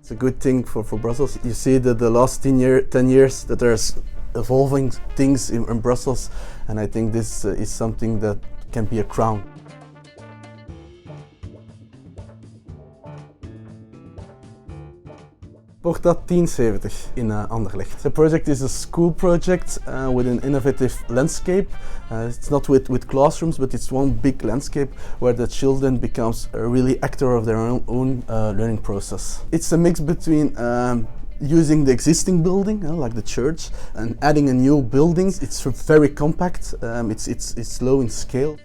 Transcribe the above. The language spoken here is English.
It's a good thing for Brussels. You see that the last 10 years that there's evolving things in Brussels, and I think this is something that can be a crown. PORTA 1070 in Anderlecht. The project is a school project with an innovative landscape. It's not with classrooms, but it's one big landscape where the children becomes a really actor of their own learning process. It's a mix between using the existing building, like the church, and adding a new building. It's very compact. It's low in scale.